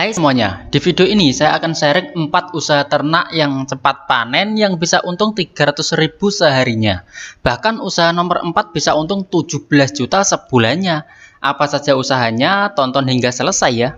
Hai semuanya, di video ini saya akan sharing 4 usaha ternak yang cepat panen yang bisa untung 300.000 seharinya. Bahkan usaha nomor 4 bisa untung 17 juta sebulannya. Apa saja usahanya? Tonton hingga selesai ya.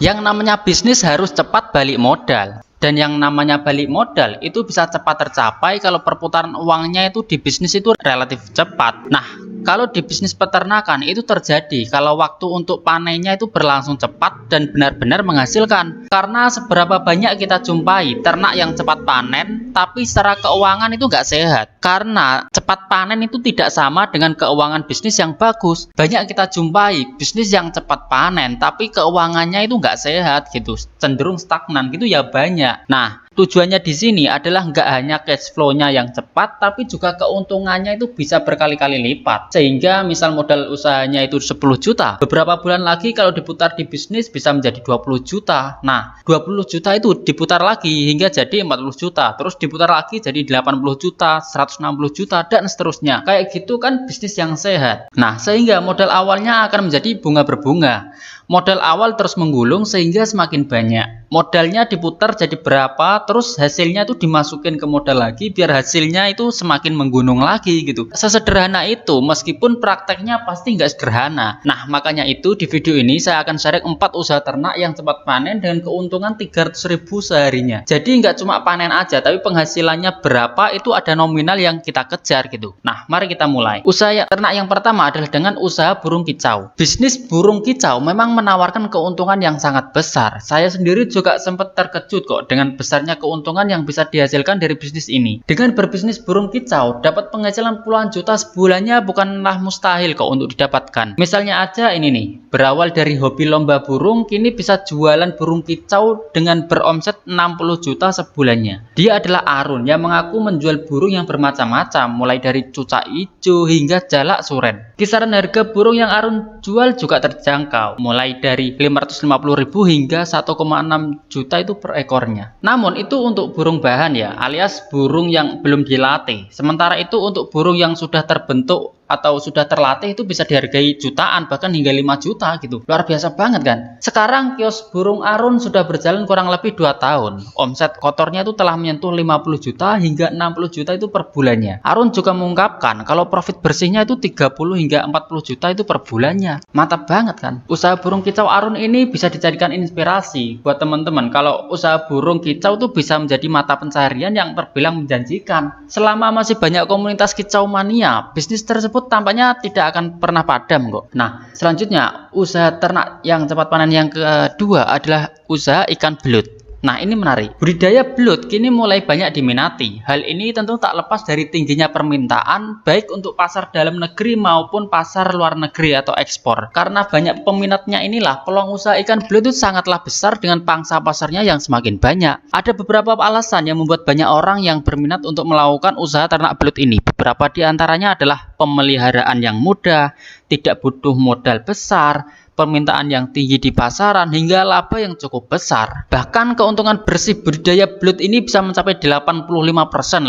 Yang namanya bisnis harus cepat balik modal. Dan yang namanya balik modal itu bisa cepat tercapai kalau perputaran uangnya itu di bisnis itu relatif cepat. Nah, kalau di bisnis peternakan itu terjadi kalau waktu untuk panennya itu berlangsung cepat dan benar-benar menghasilkan. Karena seberapa banyak kita jumpai ternak yang cepat panen, tapi secara keuangan itu nggak sehat. Karena cepat panen itu tidak sama dengan keuangan bisnis yang bagus. Banyak kita jumpai bisnis yang cepat panen, tapi keuangannya itu nggak sehat gitu, cenderung stagnan gitu ya banyak. Nah, tujuannya di sini adalah nggak hanya cash flow-nya yang cepat, tapi juga keuntungannya itu bisa berkali-kali lipat. Sehingga misal modal usahanya itu 10 juta, beberapa bulan lagi kalau diputar di bisnis bisa menjadi 20 juta. Nah, 20 juta itu diputar lagi hingga jadi 40 juta, terus diputar lagi jadi 80 juta, 160 juta, dan seterusnya. Kayak gitu kan bisnis yang sehat. Nah, sehingga modal awalnya akan menjadi bunga berbunga. Modal awal terus menggulung sehingga semakin banyak. Modalnya diputar jadi berapa, terus hasilnya itu dimasukin ke modal lagi biar hasilnya itu semakin menggunung lagi gitu. Sesederhana itu, meskipun prakteknya pasti nggak sederhana. Nah, makanya itu di video ini saya akan sharing 4 usaha ternak yang cepat panen dengan keuntungan 300.000 seharinya. Jadi nggak cuma panen aja, tapi penghasilannya berapa itu ada nominal yang kita kejar gitu. Nah, mari kita mulai. Usaha ternak yang pertama adalah dengan usaha burung kicau. Bisnis burung kicau memang menawarkan keuntungan yang sangat besar. Saya sendiri juga sempat terkejut kok dengan besarnya keuntungan yang bisa dihasilkan dari bisnis ini. Dengan berbisnis burung kicau, dapat penghasilan puluhan juta sebulannya bukanlah mustahil kok untuk didapatkan. Misalnya aja ini nih, berawal dari hobi lomba burung, kini bisa jualan burung kicau dengan beromset 60 juta sebulannya. Dia adalah Arun yang mengaku menjual burung yang bermacam-macam, mulai dari cucak hijau hingga jalak suren. Kisaran harga burung yang Arun jual juga terjangkau, mulai dari 550.000 hingga 1,6 juta itu per ekornya. Namun itu untuk burung bahan ya, alias burung yang belum dilatih. Sementara itu untuk burung yang sudah terbentuk atau sudah terlatih itu bisa dihargai jutaan, bahkan hingga 5 juta gitu. Luar biasa banget kan. Sekarang kios burung Arun sudah berjalan kurang lebih 2 tahun. Omset kotornya itu telah menyentuh 50 juta hingga 60 juta itu per bulannya. Arun juga mengungkapkan kalau profit bersihnya itu 30 hingga 40 juta itu per bulannya. Mantap banget kan. Usaha burung kicau Arun ini bisa dijadikan inspirasi buat teman-teman. Kalau usaha burung kicau itu bisa menjadi mata pencarian yang terbilang menjanjikan. Selama masih banyak komunitas kicau mania, bisnis tersebut tampaknya tidak akan pernah padam kok. Nah, selanjutnya usaha ternak yang cepat panen yang kedua adalah usaha ikan belut. Nah, ini menarik. Budidaya belut kini mulai banyak diminati. Hal ini tentu tak lepas dari tingginya permintaan baik untuk pasar dalam negeri maupun pasar luar negeri atau ekspor. Karena banyak peminatnya inilah peluang usaha ikan belut itu sangatlah besar dengan pangsa pasarnya yang semakin banyak. Ada beberapa alasan yang membuat banyak orang yang berminat untuk melakukan usaha ternak belut ini. Beberapa di antaranya adalah pemeliharaan yang mudah, tidak butuh modal besar, permintaan yang tinggi di pasaran, hingga laba yang cukup besar. Bahkan keuntungan bersih budidaya belut ini bisa mencapai 85%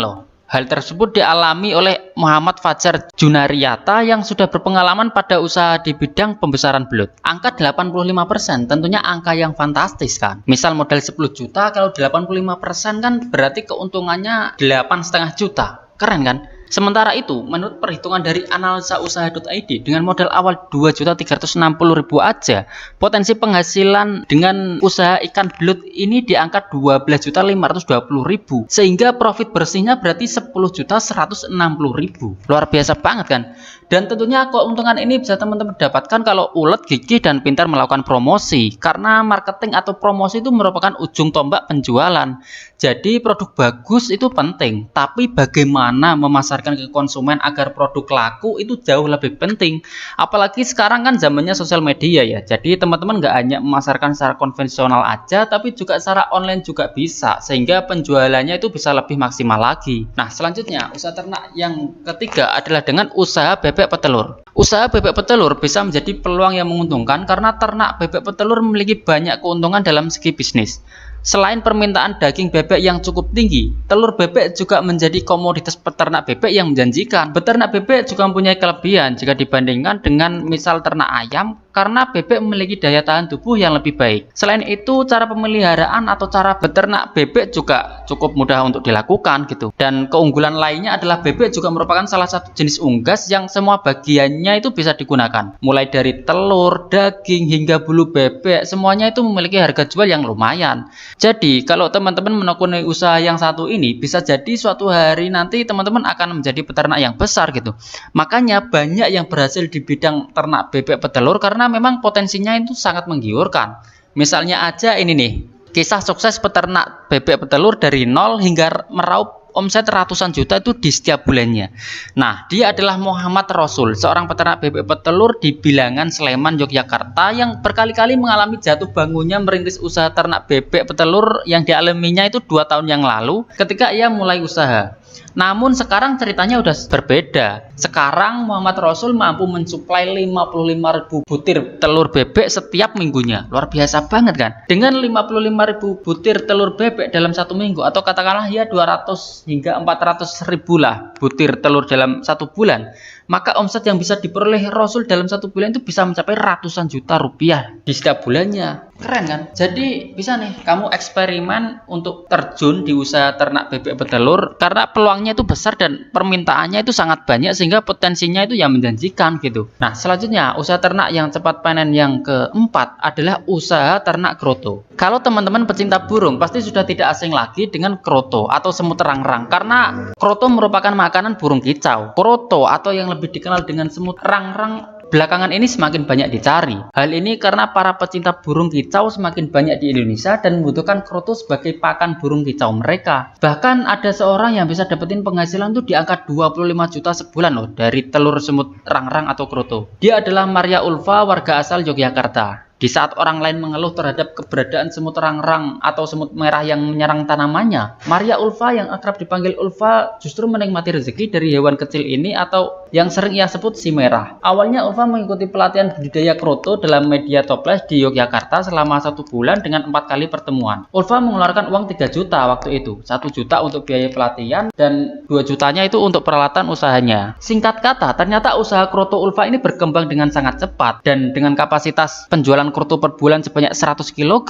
loh. Hal tersebut dialami oleh Muhammad Fajar Junariyata yang sudah berpengalaman pada usaha di bidang pembesaran belut. Angka 85% tentunya angka yang fantastis kan. Misal modal 10 juta, kalau 85% kan berarti keuntungannya 8,5 juta. Keren kan? Sementara itu, menurut perhitungan dari analisausaha.id, dengan modal awal 2.360.000 aja, potensi penghasilan dengan usaha ikan belut ini di angka 12.520.000, sehingga profit bersihnya berarti 10.160.000. Luar biasa banget kan? Dan tentunya keuntungan ini bisa teman-teman dapatkan kalau ulet, gigih, dan pintar melakukan promosi. Karena marketing atau promosi itu merupakan ujung tombak penjualan. Jadi produk bagus itu penting, tapi bagaimana memasarkan ke konsumen agar produk laku itu jauh lebih penting. Apalagi sekarang kan zamannya sosial media ya. Jadi teman-teman nggak hanya memasarkan secara konvensional aja, tapi juga secara online juga bisa, sehingga penjualannya itu bisa lebih maksimal lagi. Nah, selanjutnya usaha ternak yang ketiga adalah dengan usaha bebek petelur. Usaha bebek petelur bisa menjadi peluang yang menguntungkan karena ternak bebek petelur memiliki banyak keuntungan dalam segi bisnis. Selain permintaan daging bebek yang cukup tinggi, telur bebek juga menjadi komoditas peternak bebek yang menjanjikan. Peternak bebek juga mempunyai kelebihan jika dibandingkan dengan misal ternak ayam, karena bebek memiliki daya tahan tubuh yang lebih baik. Selain itu, cara pemeliharaan atau cara beternak bebek juga cukup mudah untuk dilakukan gitu. Dan keunggulan lainnya adalah bebek juga merupakan salah satu jenis unggas yang semua bagiannya itu bisa digunakan. Mulai dari telur, daging, hingga bulu bebek, semuanya itu memiliki harga jual yang lumayan. Jadi, kalau teman-teman menekuni usaha yang satu ini, bisa jadi suatu hari nanti teman-teman akan menjadi peternak yang besar gitu. Makanya banyak yang berhasil di bidang ternak bebek petelur karena memang potensinya itu sangat menggiurkan. Misalnya aja ini nih, kisah sukses peternak bebek petelur dari nol hingga meraup omset ratusan juta itu di setiap bulannya. Nah, dia adalah Muhammad Rasul, seorang peternak bebek petelur di Bilangan, Sleman, Yogyakarta yang berkali-kali mengalami jatuh bangunnya merintis usaha ternak bebek petelur yang dialaminya itu 2 tahun yang lalu ketika ia mulai usaha. Namun sekarang ceritanya udah berbeda. Sekarang Muhammad Rasul mampu mensuplai 55.000 butir telur bebek setiap minggunya. Luar biasa banget kan? Dengan 55.000 butir telur bebek dalam satu minggu, atau katakanlah ya 200 hingga 400.000 lah butir telur dalam satu bulan, maka omset yang bisa diperoleh Rasul dalam satu bulan itu bisa mencapai ratusan juta rupiah di setiap bulannya. Keren kan? Jadi bisa nih kamu eksperimen untuk terjun di usaha ternak bebek petelur karena peluangnya itu besar dan permintaannya itu sangat banyak sehingga potensinya itu yang menjanjikan gitu. Nah, selanjutnya usaha ternak yang cepat panen yang keempat adalah usaha ternak kroto. Kalau teman-teman pecinta burung pasti sudah tidak asing lagi dengan kroto atau semut rangrang karena kroto merupakan makanan burung kicau. Kroto atau yang lebih dikenal dengan semut rangrang belakangan ini semakin banyak dicari. Hal ini karena para pecinta burung kicau semakin banyak di Indonesia dan membutuhkan kroto sebagai pakan burung kicau mereka. Bahkan ada seorang yang bisa dapetin penghasilan tuh di angka 25 juta sebulan loh dari telur semut rangrang atau kroto. Dia adalah Maria Ulfa, warga asal Yogyakarta. Di saat orang lain mengeluh terhadap keberadaan semut rangrang atau semut merah yang menyerang tanamannya, Maria Ulfa yang akrab dipanggil Ulfa justru menikmati rezeki dari hewan kecil ini atau yang sering ia sebut si merah. Awalnya Ulfa mengikuti pelatihan budidaya kroto dalam media toples di Yogyakarta selama 1 bulan dengan 4 kali pertemuan. Ulfa mengeluarkan uang 3 juta waktu itu, 1 juta untuk biaya pelatihan dan 2 jutanya itu untuk peralatan usahanya. Singkat kata, ternyata usaha kroto Ulfa ini berkembang dengan sangat cepat dan dengan kapasitas penjualan kroto per bulan sebanyak 100 kg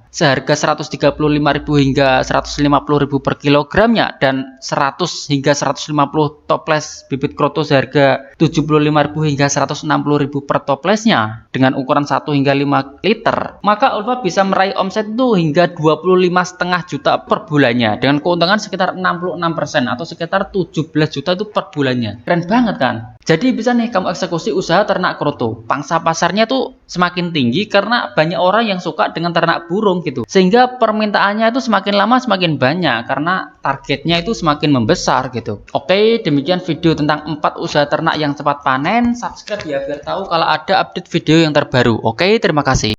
seharga 135.000 hingga 150.000 per kilogramnya dan 100 hingga 150 toples bibit kroto seharga 75.000 hingga 160.000 per toplesnya dengan ukuran 1 hingga 5 liter, maka Ulfa bisa meraih omset itu hingga 25,5 juta per bulannya dengan keuntungan sekitar 66% atau sekitar 17 juta itu per bulannya. Keren banget kan? Jadi bisa nih kamu eksekusi usaha ternak kroto. Pangsa pasarnya tuh semakin tinggi karena banyak orang yang suka dengan ternak burung gitu. Sehingga permintaannya itu semakin lama semakin banyak karena targetnya itu semakin membesar gitu. Oke, demikian video tentang 4 usaha ternak yang cepat panen. Subscribe ya biar tahu kalau ada update video yang terbaru. Oke, terima kasih.